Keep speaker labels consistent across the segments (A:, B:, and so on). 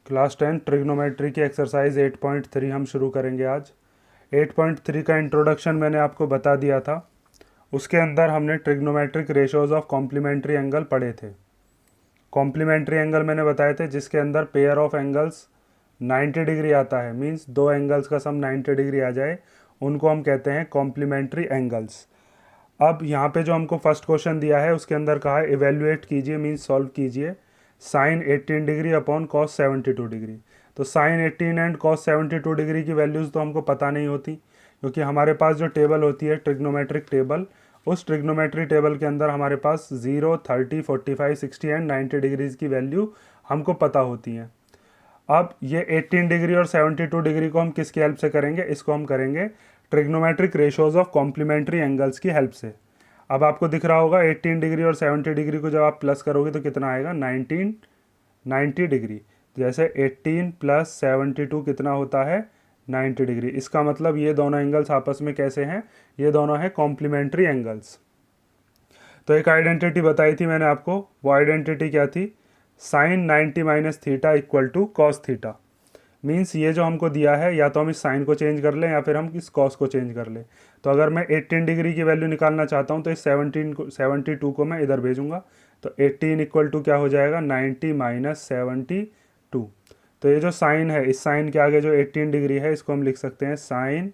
A: Class 10 trigonometry की exercise 8.3 हम शुरू करेंगे आज। 8.3 का इंट्रोडक्शन मैंने आपको बता दिया था। उसके अंदर हमने trigonometric ratios of complementary angle पढ़े थे। कॉम्प्लीमेंट्री एंगल मैंने बताए थे जिसके अंदर पेयर ऑफ एंगल्स 90 डिग्री आता है, मींस दो एंगल्स का सम 90 डिग्री आ जाए, उनको हम कहते हैं कॉम्प्लीमेंट्री एंगल्स। अब यहाँ पे जो हमको फर्स्ट क्वेश्चन दिया है उसके अंदर कहा है इवेल्युएट कीजिए, मींस सॉल्व कीजिए sine 18 degree upon cos 72 degree. तो साइन 18 एंड कॉस 72 डिग्री की वैल्यूज़ तो हमको पता नहीं होती, क्योंकि हमारे पास जो टेबल होती है ट्रिग्नोमेट्रिक टेबल, उस ट्रिग्नोमेट्री टेबल के अंदर हमारे पास 0, 30, 45, 60 एंड 90 डिग्रीज की वैल्यू हमको पता होती हैं। अब ये 18 डिग्री और 72 डिग्री को हम किसकी हेल्प से करेंगे? इसको हम करेंगे trigonometric ratios of complementary angles की हेल्प से। अब आपको दिख रहा होगा 18 डिग्री और 70 डिग्री को जब आप प्लस करोगे तो कितना आएगा? 90 डिग्री। जैसे 18 प्लस 72 कितना होता है? 90 डिग्री। इसका मतलब ये दोनों एंगल्स आपस में कैसे हैं? ये दोनों हैं कॉम्प्लीमेंट्री एंगल्स। तो एक आइडेंटिटी बताई थी मैंने आपको, वो आइडेंटिटी क्या थी? Sine 90 minus theta equal to cos theta. Means ये जो हमको दिया है, या तो हम इस साइन को चेंज कर लें या फिर हम इस कॉस को चेंज कर लें। तो अगर मैं 18 डिग्री की वैल्यू निकालना चाहता हूँ तो इस 72 को मैं इधर भेजूंगा। तो 18 इक्वल टू क्या हो जाएगा? 90 माइनस 72। तो ये जो साइन है, इस साइन के आगे जो 18 डिग्री है इसको हम लिख सकते हैं साइन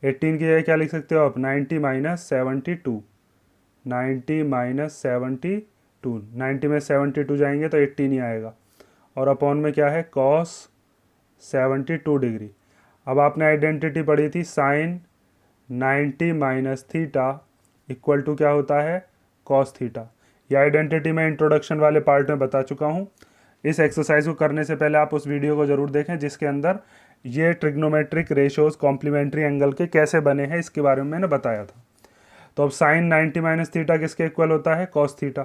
A: 18 की जगह क्या लिख सकते हो आप? 90 माइनस 72। 90 माइनस 72, 90 में 72 जाएंगे तो 18 ही आएगा। और अपॉन में क्या है? Cos 72 degree. अब आपने आइडेंटिटी पढ़ी थी sine 90 minus theta equal to क्या होता है? Cos theta. यह आइडेंटिटी मैं इंट्रोडक्शन वाले पार्ट में बता चुका हूँ। इस एक्सरसाइज को करने से पहले आप उस वीडियो को ज़रूर देखें जिसके अंदर ये ट्रिग्नोमेट्रिक रेशियोज कॉम्प्लीमेंट्री एंगल के कैसे बने हैं इसके बारे में मैंने बताया था। तो अब साइन 90 माइनस थीटा किसके इक्वल होता है? Cos theta.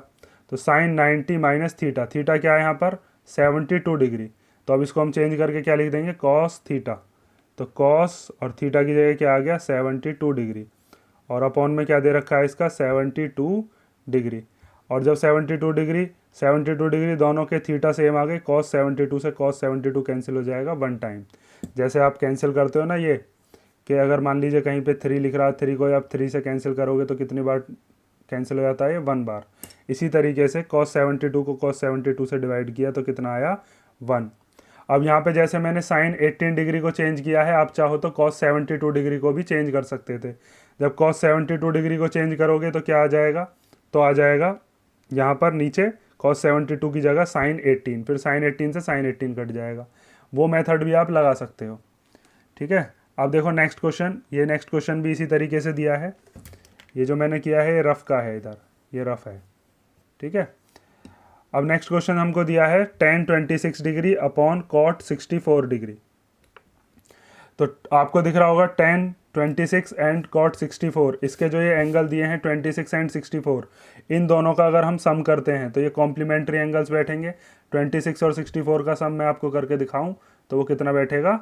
A: तो साइन 90 माइनस थीटा, थीटा क्या है यहाँ पर? 72 डिग्री। तो अब इसको हम चेंज करके क्या लिख देंगे? Cos theta. तो कॉस और थीटा की जगह क्या आ गया? 72 डिग्री। और अपॉन में क्या दे रखा है इसका? 72 डिग्री। और जब 72 डिग्री दोनों के थीटा सेम आ गए, कॉस 72 से कॉस 72 कैंसिल हो जाएगा वन टाइम। जैसे आप कैंसिल करते हो ना ये, कि अगर मान लीजिए कहीं पे 3 लिख रहा है, 3 को आप 3 से कैंसिल करोगे तो कितनी बार कैंसिल हो जाता है? 1 बार। इसी तरीके से cos 72 को cos 72 से डिवाइड किया तो कितना आया? 1। अब यहाँ पे जैसे मैंने साइन 18 डिग्री को चेंज किया है, आप चाहो तो cos 72 डिग्री को भी चेंज कर सकते थे। जब cos 72 डिग्री को चेंज करोगे तो क्या आ जाएगा? तो आ जाएगा यहाँ पर नीचे cos 72 की जगह साइन 18, फिर साइन 18 से साइन 18 कट जाएगा। वो मेथड भी आप लगा सकते हो। ठीक है। अब देखो नेक्स्ट क्वेश्चन, ये नेक्स्ट क्वेश्चन भी इसी तरीके से दिया है। ये जो मैंने किया है ये रफ का है, इधर ये रफ है। ठीक है। अब नेक्स्ट क्वेश्चन हमको दिया है tan 26 degree upon cot 64 degree. तो आपको दिख रहा होगा tan 26 एंड कॉट 64, इसके जो ये एंगल दिए हैं 26 एंड 64, इन दोनों का अगर हम सम करते हैं तो ये कॉम्प्लीमेंट्री एंगल्स बैठेंगे। 26 और 64 का सम मैं आपको करके दिखाऊं तो वो कितना बैठेगा?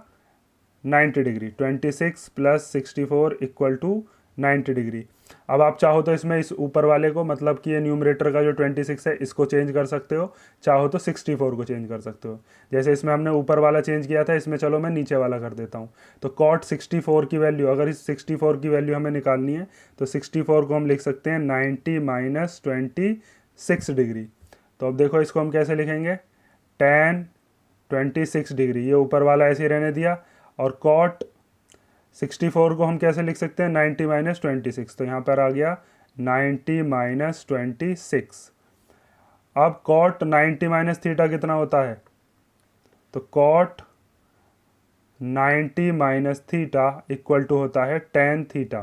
A: 90 degree. 26 plus 64 equal to 90 degree. अब आप चाहो तो इसमें इस ऊपर वाले को, मतलब कि ये न्यूमरेटर का जो 26 है इसको चेंज कर सकते हो, चाहो तो 64 को चेंज कर सकते हो। जैसे इसमें हमने ऊपर वाला चेंज किया था, इसमें चलो मैं नीचे वाला कर देता हूँ। तो कॉट 64 की वैल्यू, अगर इस 64 की वैल्यू हमें निकालनी है तो 64 को हम लिख सकते हैं 90 माइनस 26 डिग्री। तो अब देखो इसको हम कैसे लिखेंगे? tan 26 डिग्री, ये ऊपर वाला ऐसे ही रहने दिया। और कॉट 64 को हम कैसे लिख सकते हैं? 90 माइनस 26। तो यहाँ पर आ गया 90 माइनस 26। अब कॉट 90 माइनस थीटा कितना होता है? तो cot 90 minus theta equal to होता है tan थीटा।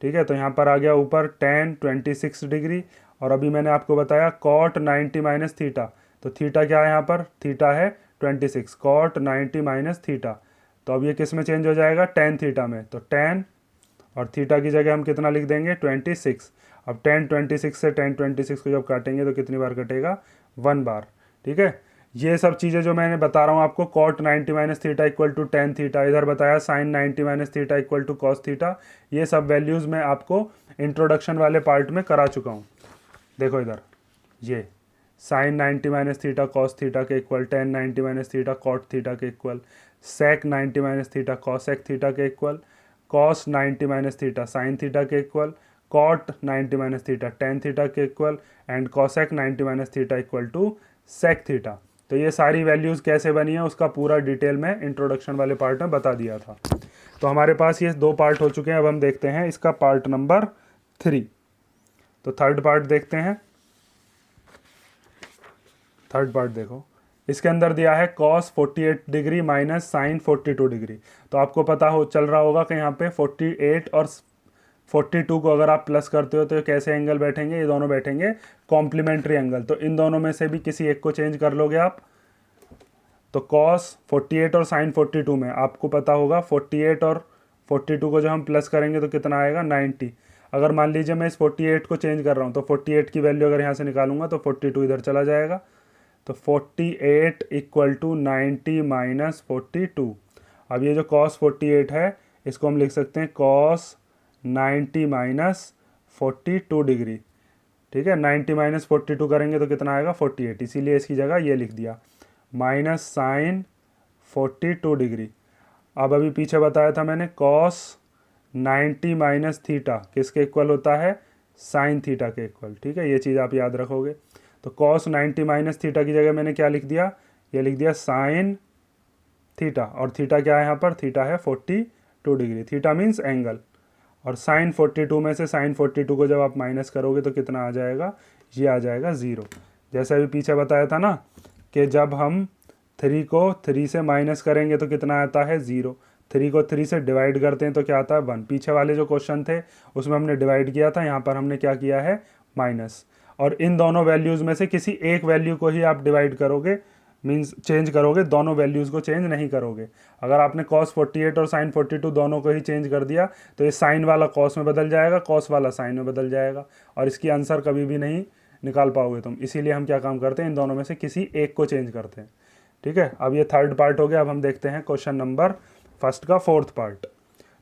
A: ठीक है। तो यहाँ पर आ गया ऊपर tan 26 डिग्री। और अभी मैंने आपको बताया कॉट 90 माइनस थीटा, तो थीटा क्या है यहाँ पर? थीटा है 26, कॉट 90 माइनस थीटा। तो अब ये किस में चेंज हो जाएगा? tan थीटा में। तो tan और थीटा की जगह हम कितना लिख देंगे? 26। अब tan 26 से tan 26 को जब काटेंगे तो कितनी बार कटेगा? 1 बार। ठीक है। ये सब चीज़ें जो मैंने बता रहा हूँ आपको, cot 90 minus theta equal to tan theta, इधर बताया sine 90 minus theta equal to cos theta, ये सब वैल्यूज़ मैं आपको इंट्रोडक्शन वाले पार्ट में करा चुका हूँ। देखो इधर sine 90 minus theta cos theta के equal, tan 90 minus theta cot theta के equal, sec 90 minus theta cosec theta के equal, cos 90 minus theta sine theta के equal, cot 90 minus theta tan theta के equal, and cosec 90 minus theta equal to sec theta. तो ये सारी values कैसे बनी है उसका पूरा डिटेल में इंट्रोडक्शन वाले पार्ट में बता दिया था। तो हमारे पास ये 2 पार्ट हो चुके हैं। अब हम देखते हैं इसका पार्ट नंबर 3। तो थर्ड पार्ट देखते हैं। थर्ड पार्ट देखो, इसके अंदर दिया है cos 48 degree minus sine 42 degree. तो आपको पता हो चल रहा होगा कि यहाँ पे 48 और 42 को अगर आप प्लस करते हो तो कैसे एंगल बैठेंगे, ये दोनों बैठेंगे कॉम्प्लीमेंट्री एंगल। तो इन दोनों में से भी किसी एक को चेंज कर लोगे आप। तो cos 48 और साइन 42 में आपको पता होगा 48 और 42 को जब हम प्लस करेंगे तो कितना आएगा 90। अगर मान लीजिए मैं इस 48 को चेंज कर रहा हूँ तो 48 की वैल्यू अगर यहाँ से निकालूंगा तो 42 इधर चला जाएगा। तो 48 इक्वल टू 90 माइनस 42। अब ये जो cos 48 है इसको हम लिख सकते हैं cos 90 माइनस 42 डिग्री। ठीक है, 90 माइनस 42 करेंगे तो कितना आएगा 48, इसीलिए इसकी जगह ये लिख दिया माइनस साइन 42 डिग्री। अब अभी पीछे बताया था मैंने cos 90 माइनस थीटा किसके इक्वल होता है, साइन थीटा के इक्वल। ठीक है, ये चीज़ आप याद रखोगे। तो cos 90 माइनस थीटा की जगह मैंने क्या लिख दिया, ये लिख दिया साइन थीटा। और थीटा क्या है यहाँ पर, थीटा है 42 डिग्री। Theta means angle. और साइन 42 में से साइन 42 को जब आप माइनस करोगे तो कितना आ जाएगा, ये आ जाएगा 0। जैसे अभी पीछे बताया था ना कि जब हम 3 को 3 से माइनस करेंगे तो कितना आता है 0। 3 को 3 से डिवाइड करते हैं तो क्या आता है 1। पीछे वाले जो क्वेश्चन थे उसमें हमने डिवाइड किया था, यहाँ पर हमने क्या किया है माइनस। और इन दोनों वैल्यूज़ में से किसी एक वैल्यू को ही आप डिवाइड करोगे, मीन्स चेंज करोगे, दोनों वैल्यूज़ को चेंज नहीं करोगे। अगर आपने cos 48 और sin 42 दोनों को ही चेंज कर दिया तो ये साइन वाला cos में बदल जाएगा, cos वाला साइन में बदल जाएगा, और इसकी आंसर कभी भी नहीं निकाल पाओगे तुम। इसीलिए हम क्या काम करते हैं, इन दोनों में से किसी एक को चेंज करते हैं। ठीक है, अब ये थर्ड पार्ट हो गया। अब हम देखते हैं क्वेश्चन नंबर फर्स्ट का फोर्थ पार्ट।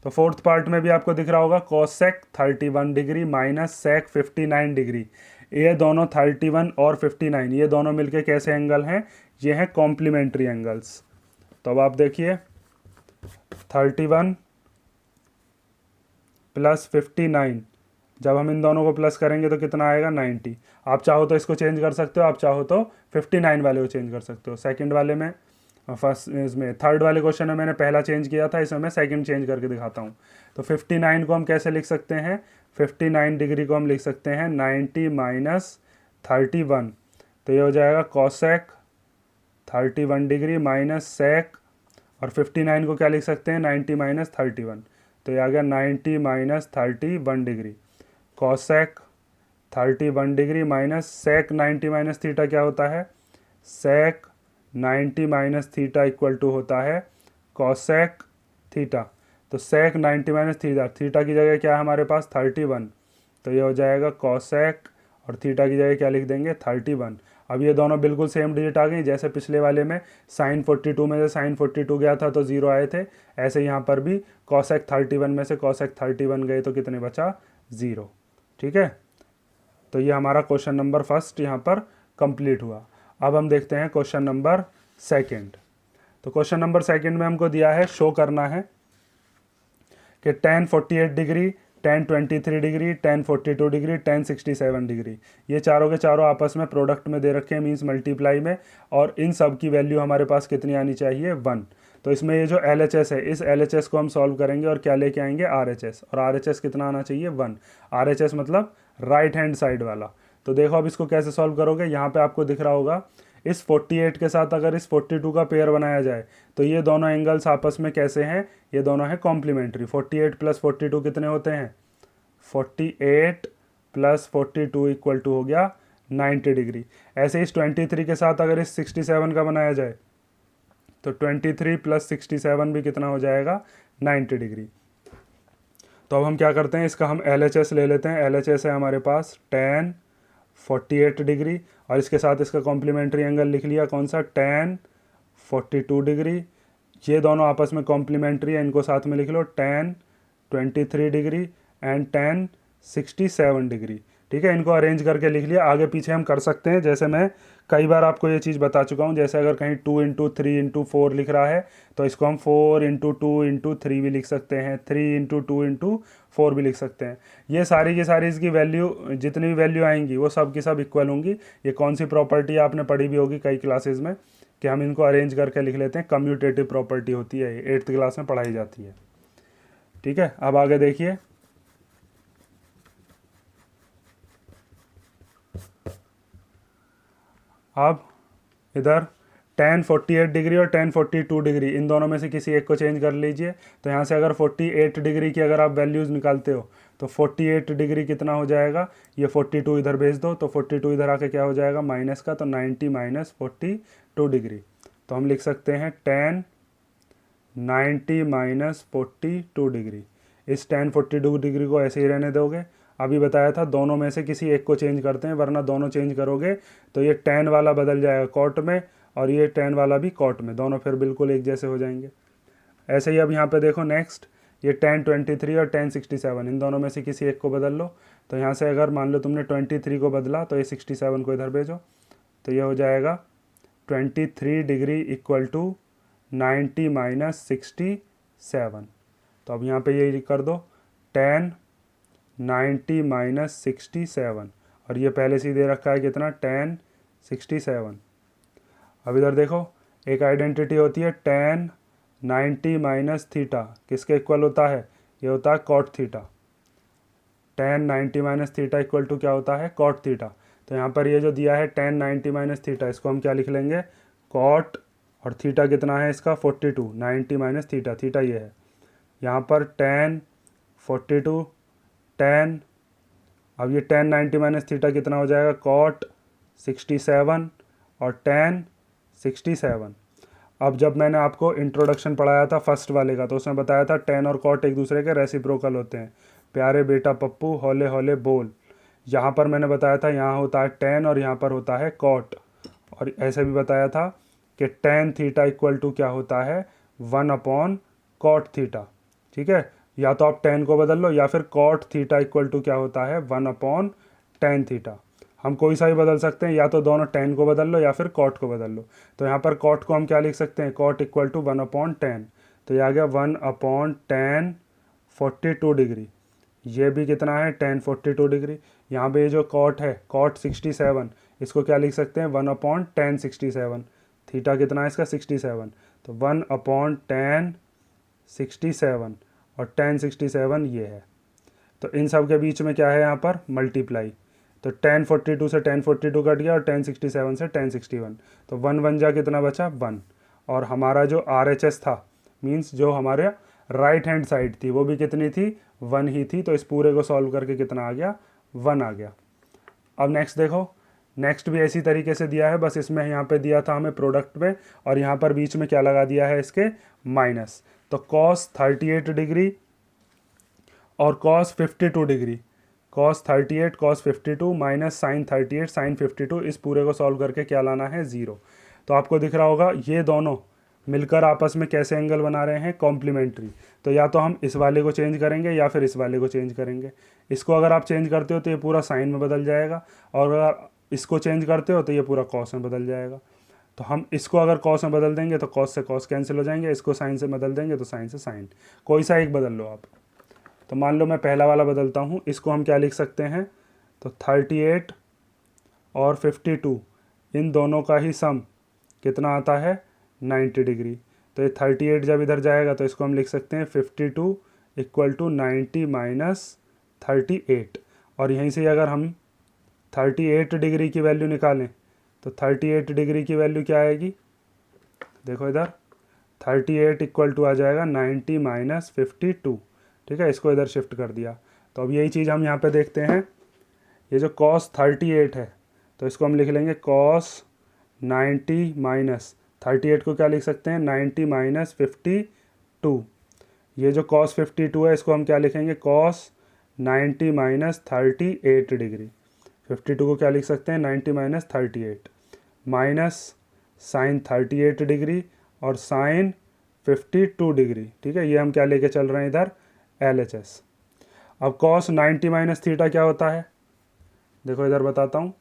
A: तो फोर्थ पार्ट में भी आपको दिख रहा होगा cosec 31 degree minus sec 59 degree. ये दोनों 31 और 59 ये दोनों मिलके कैसे एंगल हैं, ये हैं कॉम्प्लीमेंट्री एंगल्स। तो अब आप देखिए 31 प्लस 59, जब हम इन दोनों को प्लस करेंगे तो कितना आएगा 90। आप चाहो तो इसको चेंज कर सकते हो, आप चाहो तो 59 वाले को चेंज कर सकते हो। सेकंड वाले में, फर्स्ट इसमें थर्ड वाले क्वेश्चन में मैंने पहला चेंज किया था, इसमें मैं सेकंड चेंज करके दिखाता हूँ। तो 59 को हम कैसे लिख सकते हैं, 59 डिग्री को हम लिख सकते हैं 90 माइनस 31। तो ये हो जाएगा cosec 31 डिग्री माइनस सेक, और 59 को क्या लिख सकते हैं 90 माइनस 31। तो ये आ गया 90 माइनस 31 degree. cosec 31 degree minus sec 90 minus theta क्या होता है, sec 90 minus theta equal to होता है cosec थीटा। तो सेक 90 माइनस थीटा, थीटा की जगह क्या है हमारे पास 31, तो ये हो जाएगा cosec, और थीटा की जगह क्या लिख देंगे 31। अब ये दोनों बिल्कुल सेम डिजिट आ गई। जैसे पिछले वाले में साइन 42 में से साइन 42 गया था तो 0 आए थे, ऐसे यहाँ पर भी cosec 31 में से cosec 31 गए तो कितने बचा 0। ठीक है, तो ये हमारा क्वेश्चन नंबर फर्स्ट यहाँ पर कंप्लीट हुआ। अब हम देखते हैं क्वेश्चन नंबर सेकंड। तो क्वेश्चन नंबर सेकंड में हमको दिया है, शो करना है कि tan 48 degree, tan 23 degree, tan 42 degree, tan 67 degree, ये चारों के चारों आपस में प्रोडक्ट में दे रखे हैं, मीन्स मल्टीप्लाई में, और इन सब की वैल्यू हमारे पास कितनी आनी चाहिए 1। तो इसमें ये जो LHS है, इस LHS को हम सॉल्व करेंगे और क्या लेके आएंगे RHS, और RHS कितना आना चाहिए 1। RHS मतलब राइट हैंड साइड वाला। तो देखो अब इसको कैसे सॉल्व करोगे, यहाँ पे आपको दिख रहा होगा इस 48 के साथ अगर इस 42 का पेयर बनाया जाए तो ये दोनों एंगल्स आपस में कैसे हैं, ये दोनों हैं कॉम्प्लीमेंट्री। 48 प्लस 42 कितने होते हैं, 48 प्लस 42 इक्वल टू हो गया 90 डिग्री। ऐसे इस 23 के साथ अगर इस 67 का बनाया जाए तो 23 प्लस 67 भी कितना हो जाएगा 90 डिग्री। तो अब हम क्या करते हैं, इसका हम LHS ले लेते हैं। LHS है हमारे पास tan 48 डिग्री, और इसके साथ इसका कॉम्प्लीमेंट्री एंगल लिख लिया कौन सा, tan 42 डिग्री। ये दोनों आपस में कॉम्प्लीमेंट्री है, इनको साथ में लिख लो tan 23 degree and tan 67 degree. ठीक है, इनको अरेंज करके लिख लिया। आगे पीछे हम कर सकते हैं, जैसे मैं कई बार आपको ये चीज़ बता चुका हूँ। जैसे अगर कहीं 2 × 3 × 4 लिख रहा है तो इसको हम 4 × 2 × 3 भी लिख सकते हैं, 3 × 2 × 4 भी लिख सकते हैं। ये सारी की सारी इसकी वैल्यू, जितनी भी वैल्यू आएंगी वो सब की सब इक्वल होंगी। ये कौन सी प्रॉपर्टी आपने पढ़ी भी होगी कई क्लासेज में, कि हम इनको अरेंज करके लिख लेते हैं। कम्यूटेटिव प्रॉपर्टी होती है, 8th क्लास में पढ़ाई जाती है। ठीक है, अब आगे देखिए। अब इधर tan 48 डिग्री और tan 42 डिग्री, इन दोनों में से किसी एक को चेंज कर लीजिए। तो यहाँ से अगर 48 डिग्री की अगर आप वैल्यूज़ निकालते हो तो 48 डिग्री कितना हो जाएगा, ये 42 इधर भेज दो तो 42 इधर आके क्या हो जाएगा माइनस का, तो 90 माइनस 42 डिग्री। तो हम लिख सकते हैं tan 90 माइनस 42 डिग्री। इस tan 42 डिग्री को ऐसे ही रहने दोगे। अभी बताया था दोनों में से किसी एक को चेंज करते हैं, वरना दोनों चेंज करोगे तो ये tan वाला बदल जाएगा कॉट में और ये tan वाला भी कॉट में, दोनों फिर बिल्कुल एक जैसे हो जाएंगे। ऐसे ही अब यहाँ पे देखो नेक्स्ट, ये tan 23 और tan 67, इन दोनों में से किसी एक को बदल लो। तो यहाँ से अगर मान लो तुमने 23 को बदला तो ये 67 को इधर भेजो, तो ये हो जाएगा 23 डिग्री इक्वल टू 90 माइनस 67। तो अब यहाँ पे ये कर दो tan 90 माइनस 67, और ये पहले से ही दे रखा है कितना, tan 67। अब इधर देखो एक आइडेंटिटी होती है tan 90 माइनस थीटा, किसके इक्वल होता है, ये होता है cot theta. tan 90 minus theta equal to क्या होता है, cot थीटा। तो यहाँ पर ये जो दिया है tan 90 माइनस थीटा, इसको हम क्या लिख लेंगे, cot, और थीटा कितना है इसका 42, 90 माइनस थीटा, थीटा ये है। यहाँ पर tan 42 tan, अब ये tan 90 माइनस थीटा कितना हो जाएगा, cot 67 और tan 67। अब जब मैंने आपको इंट्रोडक्शन पढ़ाया था फर्स्ट वाले का, तो उसमें बताया था tan और cot एक दूसरे के रेसिप्रोकल होते हैं। प्यारे बेटा पप्पू हौले हौले बोल, यहाँ पर मैंने बताया था यहाँ होता है tan और यहाँ पर होता है cot। और ऐसे भी बताया था कि tan थीटा इक्वल टू क्या होता है, 1/cot थीटा। ठीक है, या तो आप tan को बदल लो या फिर cot थीटा इक्वल टू क्या होता है, 1/tan थीटा। हम कोई सा भी बदल सकते हैं, या तो दोनों tan को बदल लो या फिर cot को बदल लो। तो यहाँ पर cot को हम क्या लिख सकते हैं, cot इक्वल टू 1/tan। तो ये आ गया 1/tan 42 डिग्री। ये भी कितना है, tan 42 डिग्री। यहाँ पे ये जो cot है, cot 67, इसको क्या लिख सकते हैं, 1/tan 67। थीटा कितना है इसका 67, तो 1/tan 67 और tan 67 ये है। तो इन सब के बीच में क्या है यहाँ पर, मल्टीप्लाई। तो tan 42 से tan 42 कट गया और tan 67 से tan 61, तो 1 1 जा कितना बचा, 1। और हमारा जो RHS था, मीन्स जो हमारे राइट हैंड साइड थी, वो भी कितनी थी, 1 ही थी। तो इस पूरे को सॉल्व करके कितना आ गया, 1 आ गया। अब नेक्स्ट देखो, नेक्स्ट भी इसी तरीके से दिया है, बस इसमें यहाँ पे दिया था हमें प्रोडक्ट में, और यहाँ पर बीच में क्या लगा दिया है इसके, माइनस। तो cos 38 डिग्री और cos 52 degree, cos 38 cos 52 minus sin 38 sin 52, इस पूरे को सॉल्व करके क्या लाना है, 0। तो आपको दिख रहा होगा ये दोनों मिलकर आपस में कैसे एंगल बना रहे हैं, कॉम्प्लीमेंट्री। तो या तो हम इस वाले को चेंज करेंगे या फिर इस वाले को चेंज करेंगे। इसको अगर आप चेंज करते हो तो ये पूरा साइन में बदल जाएगा, और अगर इसको चेंज करते हो तो ये पूरा कॉस में बदल जाएगा। तो हम इसको अगर कॉस में बदल देंगे तो कॉस से कॉस कैंसिल हो जाएंगे, इसको साइन से बदल देंगे तो साइन से साइन, कोई सा एक बदल लो आप। तो मान लो मैं पहला वाला बदलता हूँ, इसको हम क्या लिख सकते हैं, तो 38 और 52, इन दोनों का ही सम कितना आता है, 90 डिग्री। तो ये 38 जब इधर जाएगा तो इसको हम लिख सकते हैं 52 इक्वल टू 90 माइनस 38। और यहीं से अगर हम 38 डिग्री की वैल्यू निकालें तो 38 डिग्री की वैल्यू क्या आएगी, देखो इधर 38 इक्वल टू आ जाएगा 90 माइनस 52। ठीक है, इसको इधर शिफ्ट कर दिया। तो अब यही चीज़ हम यहाँ पे देखते हैं, ये जो cos 38 है तो इसको हम लिख लेंगे cos 90 माइनस 38 को क्या लिख सकते हैं, 90 माइनस 52। ये जो cos 52 है इसको हम क्या लिखेंगे, cos 90 माइनस 38 डिग्री। 52 को क्या लिख सकते हैं, 90 माइनस 38 माइनस साइन 38 डिग्री और साइन 52 डिग्री। ठीक है, ये हम क्या लेके चल रहे हैं इधर, LHS। अब cos 90 माइनस थीटा क्या होता है, देखो इधर बताता हूँ,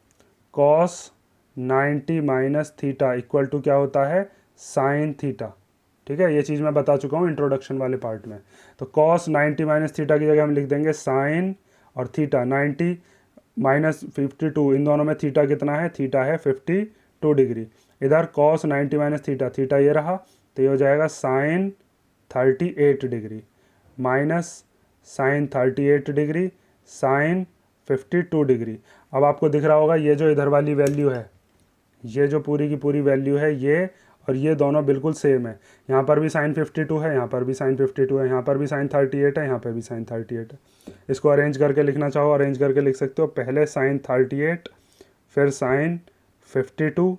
A: cos 90 minus theta equal to क्या होता है, साइन थीटा। ठीक है, ये चीज़ मैं बता चुका हूँ इंट्रोडक्शन वाले पार्ट में। तो कॉस 90 माइनस थीटा की जगह हम लिख देंगे साइन और थीटा 90 माइनस 52, इन दोनों में थीटा कितना है, थीटा है 52 डिग्री। इधर कॉस 90 माइनस थीटा, थीटा ये रहा, तो ये हो जाएगा sine 38 degree minus sine 38 degree sine 52 degree. अब आपको दिख रहा होगा ये जो इधर वाली वैल्यू है, ये जो पूरी की पूरी वैल्यू है ये और ये दोनों बिल्कुल सेम है। यहाँ पर भी साइन 52 है, यहाँ पर भी साइन 52 है, यहाँ पर भी साइन 38 है, यहाँ पर भी साइन 38 है। इसको अरेंज करके लिखना चाहो अरेंज करके लिख सकते हो, पहले साइन 38 फिर साइन 52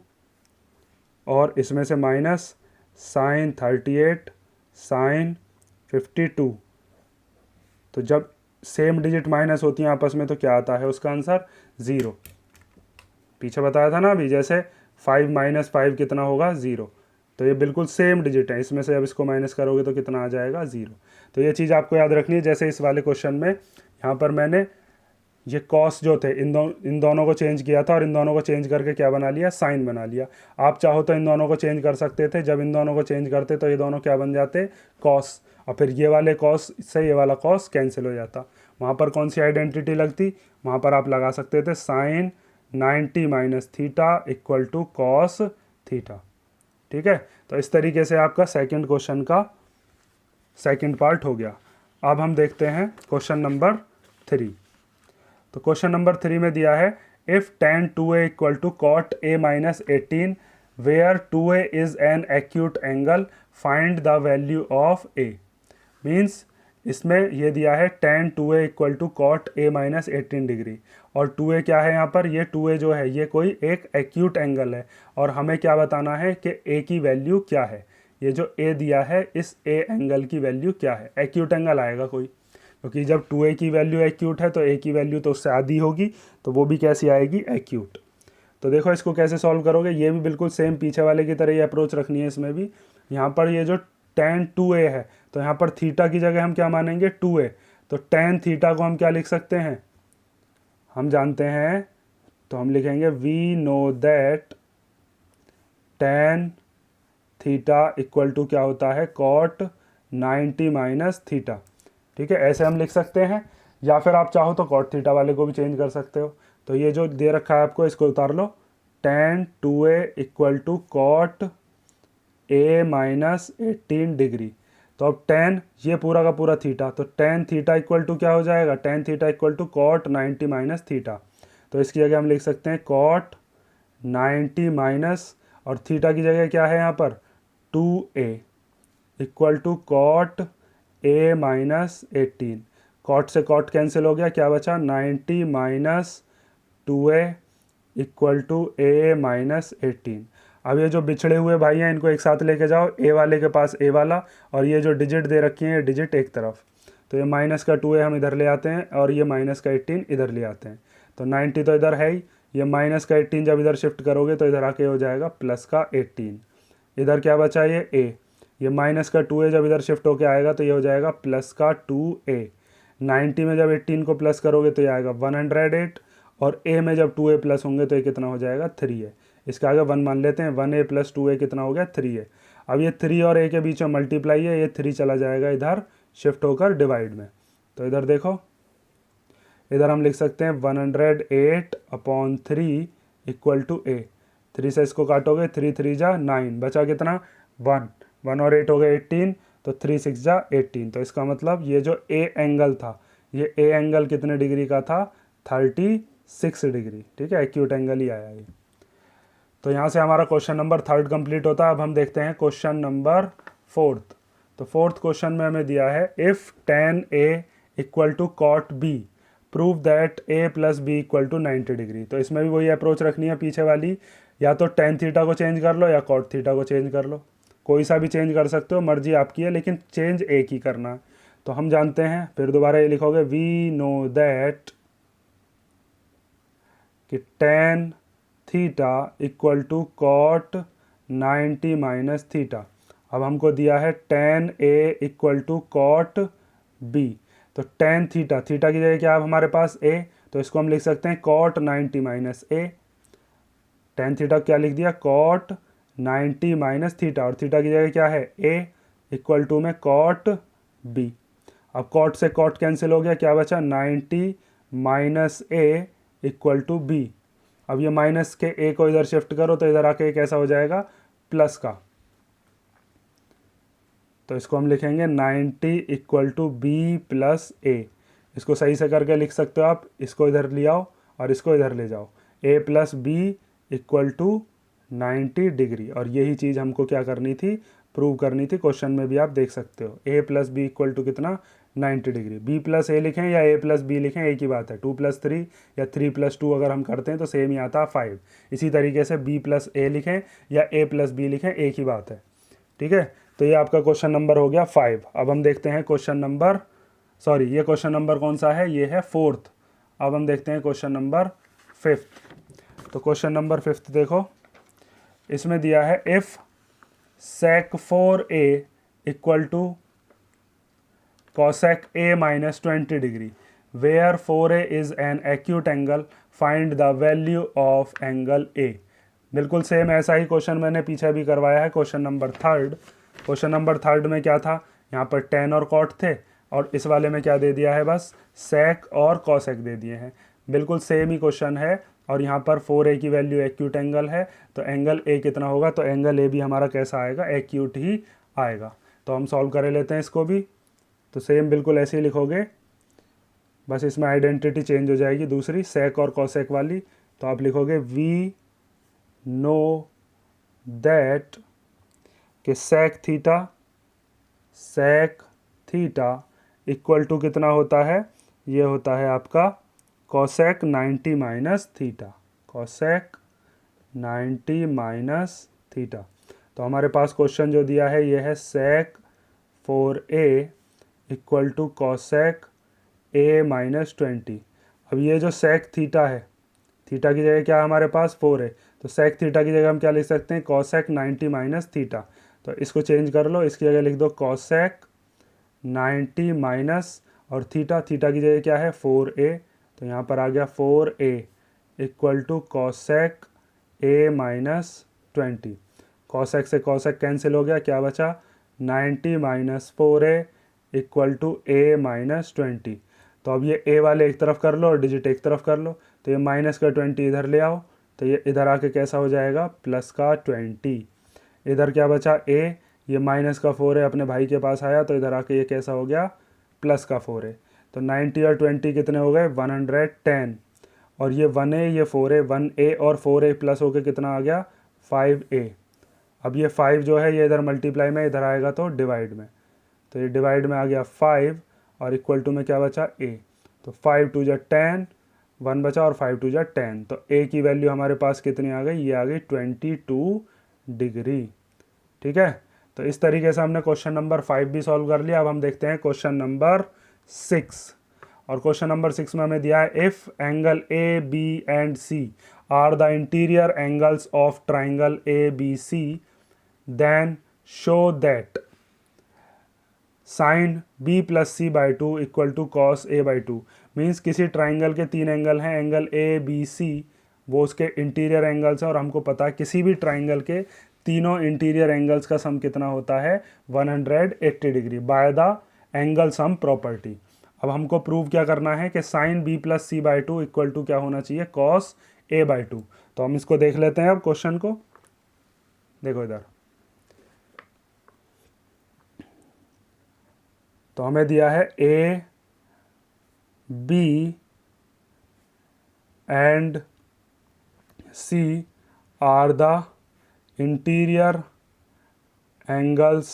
A: और इसमें से माइनस साइन 38 साइन 52। तो जब सेम डिजिट माइनस होती हैं आपस में तो क्या आता है उसका आंसर, 0। पीछे बताया था ना अभी, जैसे 5 माइनस 5 कितना होगा, 0। तो ये बिल्कुल सेम डिजिट है, इसमें से अब इसको माइनस करोगे तो कितना आ जाएगा, 0। तो ये चीज़ आपको याद रखनी है। जैसे इस वाले क्वेश्चन में यहाँ पर मैंने ये कॉस जो थे इन दोनों को चेंज किया था और इन दोनों को चेंज करके क्या बना लिया, साइन बना लिया। आप चाहो तो इन दोनों को चेंज कर सकते थे, जब इन दोनों को चेंज करते तो ये दोनों क्या बन जाते, कॉस, और फिर ये वाले कॉस से ये वाला कॉस कैंसिल हो जाता। वहाँ पर कौन सी आइडेंटिटी लगती, वहाँ पर आप लगा सकते थे sine 90 minus theta equal to cos theta. ठीक है, तो इस तरीके से आपका सेकंड क्वेश्चन का सेकंड पार्ट हो गया। अब हम देखते हैं क्वेश्चन नंबर 3। तो क्वेश्चन नंबर 3 में दिया है, if tan 2a equal to cot a minus 18 where 2a is an acute angle find the value of a। Means इसमें ये दिया है tan 2a equal to cot a minus 18 degree, और 2a क्या है यहाँ पर, ये 2a जो है ये कोई एक एक्यूट एंगल है, और हमें क्या बताना है कि a की वैल्यू क्या है। ये जो a दिया है इस a एंगल की वैल्यू क्या है, एक्यूट एंगल आएगा कोई, क्योंकि जब 2a की वैल्यू एक्यूट है तो a की वैल्यू तो उससे आधी होगी, तो वो भी कैसी आएगी, एक्यूट। तो देखो इसको कैसे सॉल्व करोगे, ये भी बिल्कुल सेम पीछे वाले की तरह ये अप्रोच रखनी है। इसमें भी यहाँ पर ये जो tan 2a है तो यहाँ पर थीटा की जगह हम क्या मानेंगे, 2a। तो tan थीटा को हम क्या लिख सकते हैं, हम जानते हैं, तो हम लिखेंगे we know that tan theta equal to क्या होता है, कॉट 90 माइनस थीटा। ठीक है, ऐसे हम लिख सकते हैं, या फिर आप चाहो तो कॉट थीटा वाले को भी चेंज कर सकते हो। तो ये जो दे रखा है आपको इसको उतार लो, tan 2a equal to cot a minus 18 degree. तो अब tan ये पूरा का पूरा थीटा, तो tan थीटा इक्वल टू क्या हो जाएगा, tan theta equal to cot 90 minus theta. तो इसकी जगह हम लिख सकते हैं कॉट 90 माइनस, और थीटा की जगह क्या है यहाँ पर, 2a equal to cot a minus 18। Cot से कॉट कैंसिल हो गया, क्या बचा, 90 minus 2a equal to a minus 18। अब ये जो बिछड़े हुए भाई हैं इनको एक साथ लेके जाओ, a वाले के पास a वाला, और ये जो डिजिट दे रखी है ये डिजिट एक तरफ। तो ये माइनस का 2a हम इधर ले आते हैं और ये माइनस का 18 इधर ले आते हैं। तो 90 तो इधर है ही, ये माइनस का 18 जब इधर शिफ्ट करोगे तो इधर आके हो जाएगा प्लस का 18। इधर क्या बचा, ये a, ये माइनस का 2a जब इधर शिफ्ट होके आएगा तो ये हो जाएगा प्लस का 2a। 90 में जब 18 को प्लस करोगे तो ये आएगा 108, और a में जब 2a प्लस होंगे तो ये कितना हो जाएगा, 3a। इसका आगे 1 मान लेते हैं, 1a प्लस 2a कितना हो गया, 3a। अब ये 3 और a के बीच में मल्टीप्लाई है, ये 3 चला जाएगा इधर शिफ्ट होकर डिवाइड में। तो इधर देखो, इधर हम लिख सकते हैं 108/3 इक्वल टू a। 3 से इसको काटोगे, 3 3 जा 9, बचा कितना, 1 1 और 8 हो गए 18, तो 3 6 जा 18। तो इसका मतलब ये जो a एंगल था, ये a एंगल कितने डिग्री का था, 36 डिग्री। ठीक है, एक्यूट एंगल ही आया ये। तो यहाँ से हमारा क्वेश्चन नंबर 3 कंप्लीट होता है। अब हम देखते हैं क्वेश्चन नंबर 4। तो 4th क्वेश्चन में हमें दिया है, if tan a equal to cot b prove that a plus B equal to 90 degree. तो इसमें भी वही अप्रोच रखनी है पीछे वाली, या तो tan थीटा को चेंज कर लो या कॉट थीटा को चेंज कर लो, कोई सा भी चेंज कर सकते हो, मर्जी आपकी है, लेकिन चेंज एक ही करना है। तो हम जानते हैं, फिर दोबारा ये लिखोगे, वी नो दैट कि tan theta equal to cot 90 minus theta. अब हमको दिया है tan a equal to cot b। तो tan थीटा, थीटा की जगह क्या है हमारे पास a, तो तो इसको हम लिख सकते हैं cot 90 minus A, tan theta क्या लिख दिया, cot 90 माइनस थीटा, और थीटा की जगह क्या है ए, इक्वल टू में cot बी। अब cot से cot कैंसिल हो गया, क्या बचा 90 minus A equal to B. अब ये माइनस के ए को इधर शिफ्ट करो तो इधर आके कैसा हो जाएगा, प्लस का, तो इसको हम लिखेंगे 90 इक्वल टू बी प्लस ए। इसको सही से करके लिख सकते हो आप, इसको इधर ले आओ और इसको इधर ले जाओ, A plus B equal to 90 degree. और यही चीज़ हमको क्या करनी थी, प्रूव करनी थी। क्वेश्चन में भी आप देख सकते हो ए प्लस बी इक्वल टू कितना, 90 डिग्री। बी प्लस ए लिखें या ए प्लस बी लिखें, एक ही बात है। 2 प्लस 3 या 3 प्लस 2 अगर हम करते हैं तो सेम ही आता है 5। इसी तरीके से बी प्लस ए लिखें या ए प्लस बी लिखें, एक ही बात है, ठीक है। तो ये आपका क्वेश्चन नंबर हो गया 5। अब हम देखते हैं क्वेश्चन नंबर, सॉरी ये क्वेश्चन नंबर कौन सा है, ये है 4th। अब हम देखते हैं क्वेश्चन नंबर 5th। तो क्वेश्चन नंबर 5th देखो, इसमें दिया है if sec 4a equal to cosec a minus 20 degree where 4a is an acute angle, find the value of angle a। बिल्कुल सेम ऐसा ही क्वेश्चन मैंने पीछे भी करवाया है, question number 3rd। Question number 3rd में क्या था, यहाँ पर tan और cot थे, और इस वाले में क्या दे दिया है, बस sec और cosec दे दिए हैं। बिल्कुल सेम ही क्वेश्चन है, और यहाँ पर 4a की वैल्यू एक्यूट एंगल है, तो एंगल a कितना होगा, तो एंगल a भी हमारा कैसा आएगा, एक्यूट ही आएगा। तो हम सॉल्व कर लेते हैं इसको भी। तो सेम बिल्कुल ऐसे ही लिखोगे, बस इसमें आइडेंटिटी चेंज हो जाएगी दूसरी, sec और cosec वाली। तो आप लिखोगे वी नो दैट कि sec थीटा इक्वल टू कितना होता है, ये होता है आपका cosec 90 minus theta, cosec 90 minus theta. तो हमारे पास क्वेश्चन जो दिया है ये है sec 4a equal to cosec a minus 20। अब ये जो sec थीटा है, थीटा की जगह क्या है हमारे पास 4 है, तो sec थीटा की जगह हम क्या लिख सकते हैं, cosec 90 माइनस थीटा। तो इसको चेंज कर लो, इसकी जगह लिख दो cosec 90 माइनस, और थीटा की जगह क्या है 4a, तो यहाँ पर आ गया 4a equal to cosec a minus 20। cosec से cosec कैंसिल हो गया, क्या बचा 90 minus 4a equal to a minus 20। तो अब ये a वाले एक तरफ कर लो और डिजिट एक तरफ कर लो, तो ये माइनस का 20 इधर ले आओ, तो ये इधर आके कैसा हो जाएगा, प्लस का 20। इधर क्या बचा a, ये माइनस का 4 है अपने भाई के पास आया, तो इधर आके ये कैसा हो गया, प्लस का 4 है। तो 90 और 20 कितने हो गए, 110, और ये 1a ये 4a, 1a और 4a प्लस होके कितना आ गया 5a। अब ये 5 जो है ये इधर मल्टीप्लाई में, इधर आएगा तो डिवाइड में, तो ये डिवाइड में आ गया 5, और इक्वल टू में क्या बचा a। तो 5 2 जा 10, 1 बचा और 5 2 जा 10, तो a की वैल्यू हमारे पास कितनी आ गई, ये आ गई 22 डिग्री, ठीक है। तो इस तरीके से हमने क्वेश्चन नंबर 5 भी सॉल्व कर लिया। अब हम देखते हैं क्वेश्चन नंबर 6, और क्वेश्चन नंबर 6 में हमें दिया है if angle A B and C are the interior angles of triangle A B C then show that sine B plus C by 2 equal to cos A by 2। Means किसी triangle के 3 angle हैं, angle A B सी, वो उसके interior angles हैं, और हमको पता है किसी भी ट्राइंगल के तीनों इंटीरियर एंगल्स का सम कितना होता है 180 degree by the angle sum property. अब हमको प्रूव क्या करना है कि sine B plus C by 2 equal to क्या होना चाहिए, कॉस ए बाई 2। तो हम इसको देख लेते हैं अब क्वेश्चन को, देखो इधर। तो हमें दिया है A B and C are the interior angles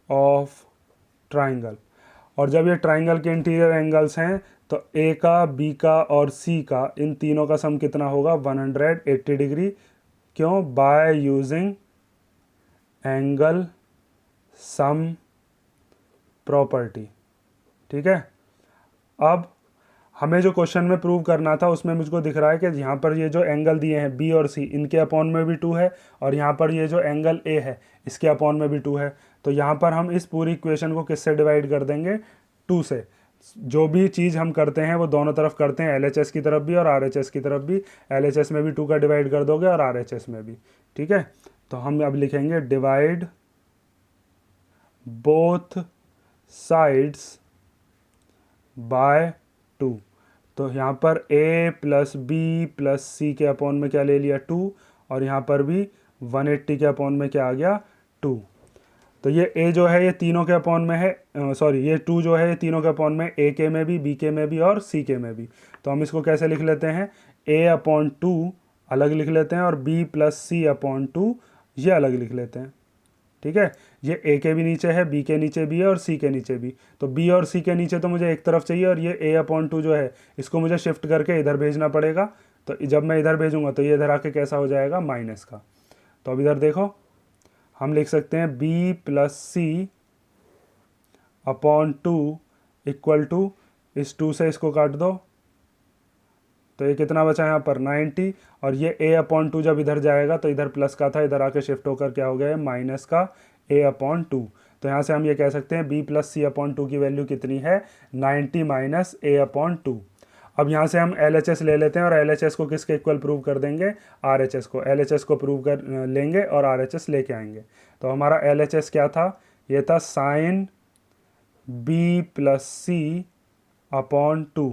A: of triangle, और जब ये ट्राइंगल के इंटीरियर एंगल्स हैं तो ए का, बी का और सी का, इन तीनों का सम कितना होगा 180 डिग्री। क्यों, by using angle sum property, ठीक है। अब हमें जो क्वेश्चन में प्रूव करना था उसमें मुझको दिख रहा है कि यहाँ पर ये जो एंगल दिए हैं बी और सी, इनके अपॉन में भी 2 है, और यहाँ पर ये जो एंगल ए है इसके अपॉन में भी 2 है। तो यहाँ पर हम इस पूरी इक्वेशन को किससे डिवाइड कर देंगे, 2 से। जो भी चीज़ हम करते हैं वो दोनों तरफ करते हैं, LHS की तरफ भी और RHS की तरफ भी। LHS में भी 2 का डिवाइड कर दोगे और RHS में भी, ठीक है। तो हम अब लिखेंगे डिवाइड बोथ साइड्स बाय 2। तो यहाँ पर a प्लस बी प्लस सी के अपॉन में क्या ले लिया 2, और यहाँ पर भी 180 के अपॉन में क्या आ गया 2। तो ये a जो है ये तीनों के अपॉन में है, सॉरी ये 2 जो है ये तीनों के अपॉन में, a के में भी, b के में भी और c के में भी। तो हम इसको कैसे लिख लेते हैं, a अपॉन 2 अलग लिख लेते हैं और b प्लस सी अपॉन 2 ये अलग लिख लेते हैं, ठीक है। ये a के भी नीचे है, b के नीचे भी है और c के नीचे भी। तो b और c के नीचे तो मुझे एक तरफ चाहिए, और ये a अपॉन 2 जो है इसको मुझे शिफ्ट करके इधर भेजना पड़ेगा। तो जब मैं इधर भेजूंगा तो ये इधर आके कैसा हो जाएगा, माइनस का। तो अब इधर देखो हम लिख सकते हैं b plus C upon 2 equal to, इस 2 से इसको काट दो तो ये कितना बचा यहाँ पर 90, और ये a अपॉन 2 जब इधर जाएगा तो इधर प्लस का था, इधर आके शिफ्ट होकर क्या हो गया माइनस का a अपॉन 2। तो यहाँ से हम ये कह सकते हैं b प्लस सी अपॉन 2 की वैल्यू कितनी है 90 माइनस a अपॉन 2। अब यहाँ से हम LHS ले लेते हैं और LHS को किसके इक्वल प्रूव कर देंगे, RHS को। LHS को प्रूव कर लेंगे और RHS लेके आएंगे। तो हमारा LHS क्या था, ये था sign b plus C upon 2,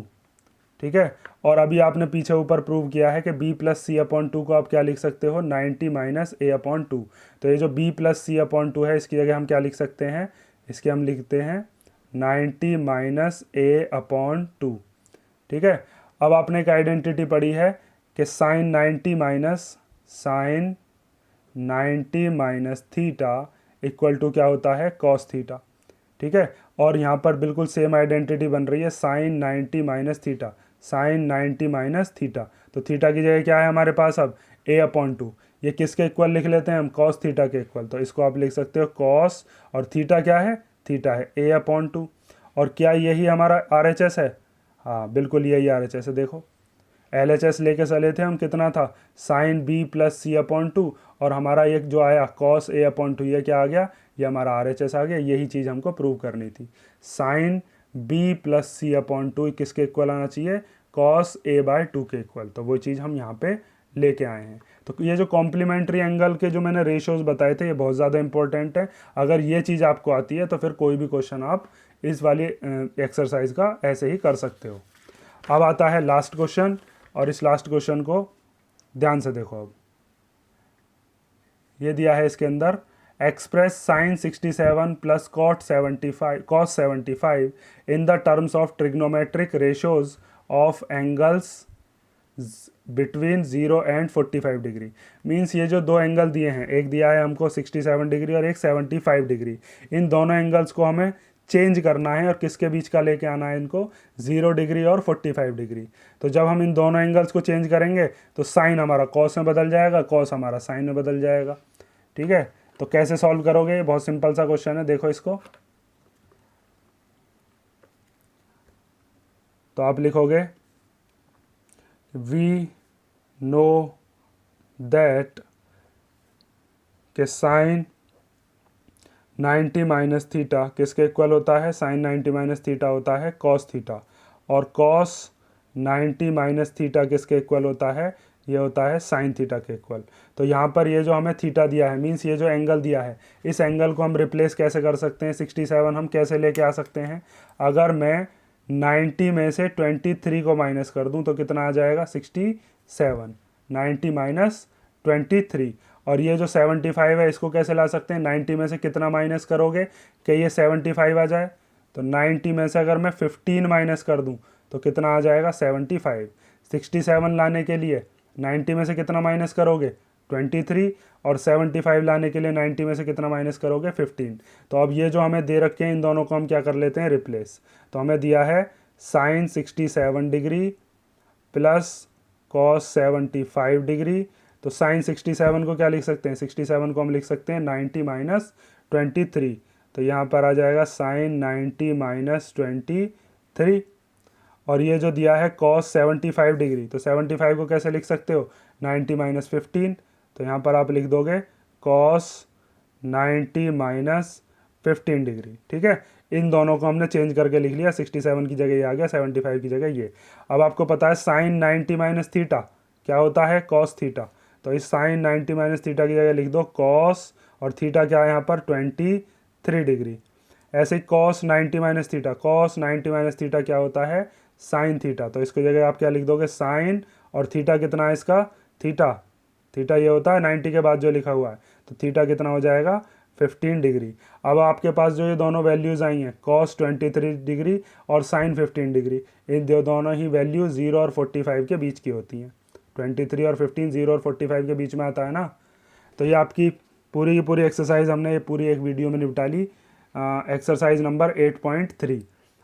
A: ठीक है। और अभी आपने पीछे ऊपर प्रूव किया है कि b प्लस सी अपॉन 2 को आप क्या लिख सकते हो 90 माइनस a अपॉन 2। तो ये जो b प्लस सी अपॉन 2 है इसकी जगह हम क्या लिख सकते हैं, इसके हम लिखते हैं 90 माइनस a अपॉन 2, ठीक है। अब आपने एक आइडेंटिटी पढ़ी है कि sine 90 minus theta equal to क्या होता है कॉस थीटा, ठीक है। और यहाँ पर बिल्कुल सेम आइडेंटिटी बन रही है sine 90 minus theta, sine 90 minus theta. तो थीटा की जगह क्या है हमारे पास अब a अपॉन 2। ये किसके इक्वल लिख लेते हैं हम, कॉस थीटा के इक्वल। तो इसको आप लिख सकते हो कॉस, और थीटा क्या है, थीटा है a अपॉन 2। और क्या यही हमारा RHS है, हाँ बिल्कुल यही RHS है। देखो LHS लेके चले थे हम, कितना था sign b plus C upon 2, और हमारा एक जो आया कॉस a अपॉन 2 ये क्या आ गया, ये हमारा RHS आ गया। यही चीज़ हमको प्रूव करनी थी, sign b plus C upon 2 किसके इक्वल आना चाहिए, कॉस a बाय 2 के इक्वल। तो वो चीज़ हम यहाँ पे लेके आए हैं। तो ये जो कॉम्प्लीमेंट्री एंगल के जो मैंने रेशियोज बताए थे ये बहुत ज़्यादा इंपॉर्टेंट है। अगर ये चीज़ आपको आती है तो फिर कोई भी क्वेश्चन आप इस वाली एक्सरसाइज का ऐसे ही कर सकते हो। अब आता है लास्ट क्वेश्चन, और इस लास्ट क्वेश्चन को ध्यान से देखो। अब ये दिया है इसके अंदर, express sine 67 plus cos 75 in the terms of trigonometric ratios of angles between 0 and 45 degree. Means ये जो दो एंगल दिए हैं, एक दिया है हमको 67 डिग्री और एक 75 डिग्री, इन दोनों एंगल्स को हमें चेंज करना है और किसके बीच का लेके आना है इनको, 0 डिग्री और 45 डिग्री। तो जब हम इन दोनों एंगल्स को चेंज करेंगे तो साइन हमारा कॉस में बदल जाएगा, कॉस हमारा साइन में बदल जाएगा, ठीक है। तो कैसे सॉल्व करोगे, बहुत सिंपल सा क्वेश्चन है, देखो इसको। तो आप लिखोगे वी नो दैट के साइन 90 माइनस थीटा किसके इक्वल होता है, साइन 90 माइनस थीटा होता है कॉस थीटा, और कॉस 90 माइनस थीटा किसके इक्वल होता है, ये होता है साइन थीटा के इक्वल। तो यहाँ पर ये जो हमें थीटा दिया है, मीन्स ये जो एंगल दिया है, इस एंगल को हम रिप्लेस कैसे कर सकते हैं, 67 हम कैसे लेके आ सकते हैं, अगर मैं 90 में से 23 को माइनस कर दूं तो कितना आ जाएगा 67, 90 माइनस 23। और ये जो 75 है इसको कैसे ला सकते हैं, 90 में से कितना माइनस करोगे कि ये 75 आ जाए, तो 90 में से अगर मैं 15 माइनस कर दूं तो कितना आ जाएगा 75। 67 लाने के लिए 90 में से कितना माइनस करोगे 23, और 75 लाने के लिए 90 में से कितना माइनस करोगे 15। तो अब ये जो हमें दे रखे हैं इन दोनों को हम क्या कर लेते हैं रिप्लेस। तो हमें दिया है sine 67 degree plus cos 75 degree. तो साइन 67 को क्या लिख सकते हैं, 67 को हम लिख सकते हैं 90 माइनस 23। तो यहाँ पर आ जाएगा साइन 90 माइनस 23। और ये जो दिया है कॉस 75 डिग्री, तो 75 को कैसे लिख सकते हो 90 माइनस 15। तो यहाँ पर आप लिख दोगे कॉस 90 माइनस 15 डिग्री। ठीक है, इन दोनों को हमने चेंज करके लिख लिया, 67 की जगह ये आ गया, 75 की जगह ये। अब आपको पता है साइन 90 माइनस थीटा क्या होता है, कॉस थीटा। तो इस साइन 90 माइनस थीटा की जगह लिख दो कॉस, और थीटा क्या है यहाँ पर 23 डिग्री। ऐसे ही cos 90 minus theta, cos 90 minus theta क्या होता है, साइन थीटा। तो इसकी जगह आप क्या लिख दोगे, साइन, और थीटा कितना है इसका, थीटा, थीटा ये होता है 90 के बाद जो लिखा हुआ है, तो थीटा कितना हो जाएगा 15 डिग्री। अब आपके पास जो ये दोनों वैल्यूज़ आई हैं, कॉस 23 डिग्री और साइन 15 डिग्री, इन दोनों ही वैल्यू 0 और 45 के बीच की होती हैं। 23 और 15 0 और 45 के बीच में आता है ना। तो ये आपकी पूरी की पूरी एक्सरसाइज हमने ये पूरी एक वीडियो में निपटा ली, एक्सरसाइज नंबर 8.3।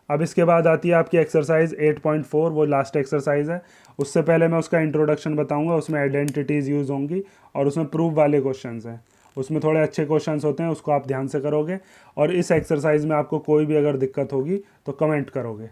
A: अब इसके बाद आती है आपकी एक्सरसाइज 8.4, वो लास्ट एक्सरसाइज है। उससे पहले मैं उसका इंट्रोडक्शन बताऊंगा, उसमें आइडेंटिटीज़ यूज़ होंगी और उसमें प्रूफ वाले क्वेश्चंस हैं, उसमें थोड़े अच्छे क्वेश्चंस होते हैं, उसको आप ध्यान से करोगे। और इस एक्सरसाइज में आपको कोई भी अगर दिक्कत होगी तो कमेंट करोगे।